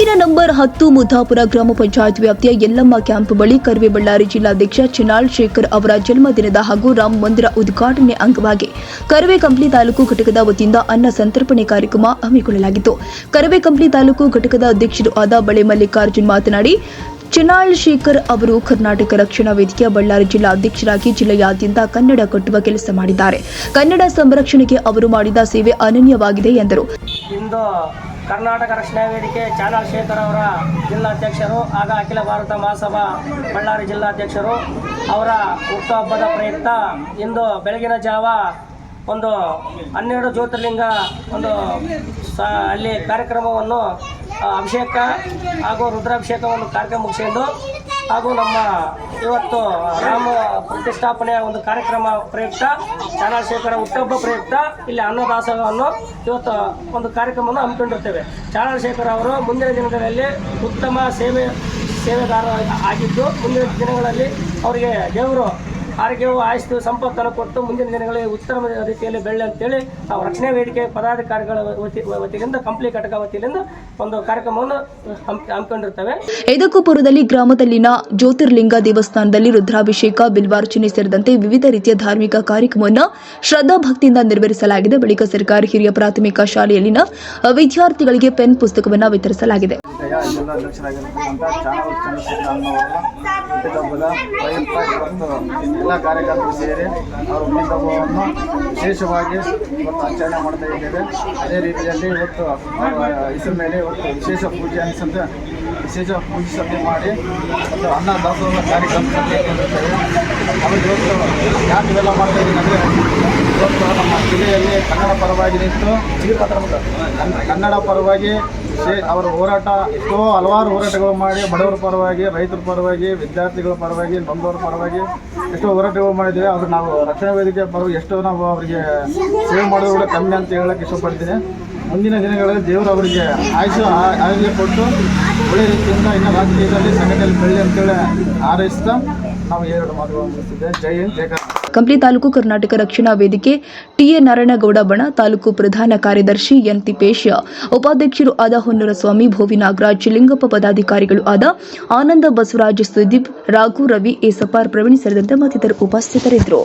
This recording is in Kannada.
ತಾಲೂಕಿನ ನಂಬರ್ 10 ಮುದ್ದಾಪುರ ಗ್ರಾಮ ಪಂಚಾಯತ್ ವ್ಯಾಪ್ತಿಯ ಯಲ್ಲಮ್ಮ ಕ್ಯಾಂಪ್ ಬಳಿ ಕರ್ವೆ ಬಳ್ಳಾರಿ ಜಿಲ್ಲಾಧ್ಯಕ್ಷ ಚಿನಾಳ್ ಶೇಖರ್ ಅವರ ಜನ್ಮದಿನದ ಹಾಗೂ ರಾಮ ಮಂದಿರ ಉದ್ಘಾಟನೆ ಅಂಗವಾಗಿ ಕರ್ವೆ ಕಂಪ್ಲಿ ತಾಲೂಕು ಘಟಕದ ವತಿಯಿಂದ ಅನ್ನ ಸಂತರ್ಪಣೆ ಕಾರ್ಯಕ್ರಮ ಹಮ್ಮಿಕೊಳ್ಳಲಾಗಿತ್ತು. ಕರ್ವೆ ಕಂಪ್ಲಿ ತಾಲೂಕು ಘಟಕದ ಅಧ್ಯಕ್ಷರು ಆದ ಬಳೆ ಮಲ್ಲಿಕಾರ್ಜುನ್ ಮಾತನಾಡಿ, ಚಿನಾಳ್ ಶೇಖರ್ ಅವರು ಕರ್ನಾಟಕ ರಕ್ಷಣಾ ವೇದಿಕೆಯ ಬಳ್ಳಾರಿ ಜಿಲ್ಲಾ ಅಧ್ಯಕ್ಷರಾಗಿ ಜಿಲ್ಲೆಯಾದ್ಯಂತ ಕನ್ನಡ ಕಟ್ಟುವ ಕೆಲಸ ಮಾಡಿದ್ದಾರೆ. ಕನ್ನಡ ಸಂರಕ್ಷಣೆಗೆ ಅವರು ಮಾಡಿದ ಸೇವೆ ಅನನ್ಯವಾಗಿದೆ ಎಂದರು. ಇಂದು ಕರ್ನಾಟಕ ರಕ್ಷಣಾ ವೇದಿಕೆ ಚಿನಾಳ್ ಶೇಖರ್ ಅವರ ಜಿಲ್ಲಾಧ್ಯಕ್ಷರು ಆಗ ಅಖಿಲ ಭಾರತ ಮಹಾಸಭಾ ಬಳ್ಳಾರಿ ಜಿಲ್ಲಾಧ್ಯಕ್ಷರು ಅವರ ಹುಟ್ಟುಹಬ್ಬದ ಪ್ರಯುಕ್ತ ಇಂದು ಬೆಳಗಿನ ಜಾವ ಒಂದು 12 ಜ್ಯೋತಿರ್ಲಿಂಗ ಅಲ್ಲಿ ಕಾರ್ಯಕ್ರಮವನ್ನು ಅಭಿಷೇಕ ಹಾಗೂ ರುದ್ರಾಭಿಷೇಕವನ್ನು ಕಾರ್ಯಕ್ರಮ ಮುಗಿಸಿಕೊಂಡು ಹಾಗೂ ನಮ್ಮ ಇವತ್ತು ರಾಮ ಪ್ರತಿಷ್ಠಾಪನೆಯ ಒಂದು ಕಾರ್ಯಕ್ರಮ ಪ್ರಯುಕ್ತ ಚಿನಾಳ್ ಶೇಖರ್ ಹುಟ್ಟುಹಬ್ಬ ಪ್ರಯುಕ್ತ ಇಲ್ಲಿ ಅನ್ನದಾಸೋಹವನ್ನು ಇವತ್ತು ಒಂದು ಕಾರ್ಯಕ್ರಮವನ್ನು ಹಮ್ಮಿಕೊಂಡಿರ್ತೇವೆ. ಚಿನಾಳ್ ಶೇಖರ್ ಅವರು ಮುಂದಿನ ದಿನಗಳಲ್ಲಿ ಉತ್ತಮ ಸೇವೆದಾರ ಆಗಿದ್ದು ಮುಂದಿನ ದಿನಗಳಲ್ಲಿ ಅವರಿಗೆ ದೇವರು ಆರೋಗ್ಯವು ಆಯಸ್ಸು ಸಂಪತ್ತನ್ನು ಕೊಟ್ಟು ಮುಂದಿನ ದಿನಗಳಲ್ಲಿ ಉತ್ತಮ ರೀತಿಯಲ್ಲಿ ಬೆಳ್ಳಿ ಅಂತೇಳಿ ನಾವು ರಕ್ಷಣಾ ವೇದಿಕೆ ಪದಾಧಿಕಾರಿಗಳ ವತಿಯಿಂದ ಕಂಪ್ಲಿ ಘಟಕ ವತಿಯಿಂದ ಒಂದು ಕಾರ್ಯಕ್ರಮವನ್ನು ಹಮ್ಮಿಕೊಂಡಿರ್ತೇವೆ. ಇದಕ್ಕೂ ಪೂರ್ವದಲ್ಲಿ ಗ್ರಾಮದಲ್ಲಿನ ಜ್ಯೋತಿರ್ಲಿಂಗ ದೇವಸ್ಥಾನದಲ್ಲಿ ರುದ್ರಾಭಿಷೇಕ, ಬಿಲ್ವಾರ್ಚನೆ ಸೇರಿದಂತೆ ವಿವಿಧ ರೀತಿಯ ಧಾರ್ಮಿಕ ಕಾರ್ಯಕ್ರಮವನ್ನು ಶ್ರದ್ಧಾ ಭಕ್ತಿಯಿಂದ ನೆರವೇರಿಸಲಾಗಿದೆ. ಬಳಿಕ ಸರ್ಕಾರಿ ಹಿರಿಯ ಪ್ರಾಥಮಿಕ ಶಾಲೆಯಲ್ಲಿನ ವಿದ್ಯಾರ್ಥಿಗಳಿಗೆ ಪೆನ್ ಪುಸ್ತಕವನ್ನು ವಿತರಿಸಲಾಗಿದೆ. ಎಲ್ಲ ಕಾರ್ಯಕರ್ತರು ಸೇರಿ ಅವರ ಹುಟ್ಟಿದಬ್ಬವನ್ನು ವಿಶೇಷವಾಗಿ ಇವತ್ತು ಆಚರಣೆ ಮಾಡ್ತಾ ಇದ್ದೇವೆ. ಅದೇ ರೀತಿಯಲ್ಲಿ ಇವತ್ತು ಹೆಸರ ಮೇಲೆ ಇವತ್ತು ವಿಶೇಷ ಪೂಜೆ ಸಭೆ ಮಾಡಿ ಮತ್ತು ಅನ್ನ ದಾಸೋಹ ಕಾರ್ಯಕ್ರಮ ಇರ್ತೇವೆ. ಅವರು ಇವತ್ತು ಯಾಕೆ ಇವೆಲ್ಲ ಮಾಡ್ತಾ ಇದ್ದೀನಿ ಅಂದರೆ ಇವತ್ತು ನಮ್ಮ ಜಿಲ್ಲೆಯಲ್ಲಿ ಕನ್ನಡ ಪರವಾಗಿ ನಿಂತು ಕನ್ನಡ ಪರವಾಗಿ ಅವರ ಹೋರಾಟ ಎಷ್ಟೋ ಹಲವಾರು ಹೋರಾಟಗಳು ಮಾಡಿ ಬಡವರ ಪರವಾಗಿ, ರೈತರ ಪರವಾಗಿ, ವಿದ್ಯಾರ್ಥಿಗಳ ಪರವಾಗಿ, ನೊಂದವರ ಪರವಾಗಿ ಎಷ್ಟೋ ಹೋರಾಟಗಳು ಮಾಡಿದ್ದೇವೆ. ಅದು ನಾವು ರಕ್ಷಣಾ ವೇದಿಕೆ ಪರವಾಗಿ ಎಷ್ಟೋ ನಾವು ಅವರಿಗೆ ಸೇವೆ ಮಾಡೋದು ಕೂಡ ಕಮ್ಮಿ ಅಂತ ಹೇಳಕ್ಕೆ ಇಷ್ಟಪಡ್ತೀನಿ. ಮುಂದಿನ ದಿನಗಳಲ್ಲಿ ದೇವರು ಅವರಿಗೆ ಆಯುಷ್ಯ ಕೊಟ್ಟು ಒಳ್ಳೆಯ ರೀತಿಯಿಂದ ಇನ್ನು ರಾಜಕೀಯದಲ್ಲಿ ಸಂಘಟನೆಯಲ್ಲಿ ಬೆಳ್ಳಿ ಅಂತೇಳಿ ಹಾರೈಸ್ತಾ ನಾವು ಎರಡು ಮಾತುಗಳನ್ನು ಮುಗಿಸಿದ್ದೇವೆ. ಜೈ ಹಿಂದ್, ಜೈ ಕರ್ನಾಟಕ. ಕಂಪ್ಲಿ ತಾಲೂಕು ಕರ್ನಾಟಕ ರಕ್ಷಣಾ ವೇದಿಕೆ ಟಿಎ ನಾರಾಯಣಗೌಡ ಬಣ, ತಾಲೂಕು ಪ್ರಧಾನ ಕಾರ್ಯದರ್ಶಿ ಎನ್ ತಿಪೇಶ್, ಉಪಾಧ್ಯಕ್ಷರು ಆದ ಹೊನ್ನೂರಸ್ವಾಮಿ, ಭೋವಿ ನಾಗರಾಜ್, ಲಿಂಗಪ್ಪ, ಪದಾಧಿಕಾರಿಗಳು ಆದ ಆನಂದ, ಬಸವರಾಜ್, ಸುದೀಪ್, ರಾಘು, ರವಿ, ಎಸಪಾರ್, ಪ್ರವೀಣ್ ಸೇರಿದಂತೆ ಮತ್ತಿತರರು ಉಪಸ್ಥಿತರಿದ್ದರು.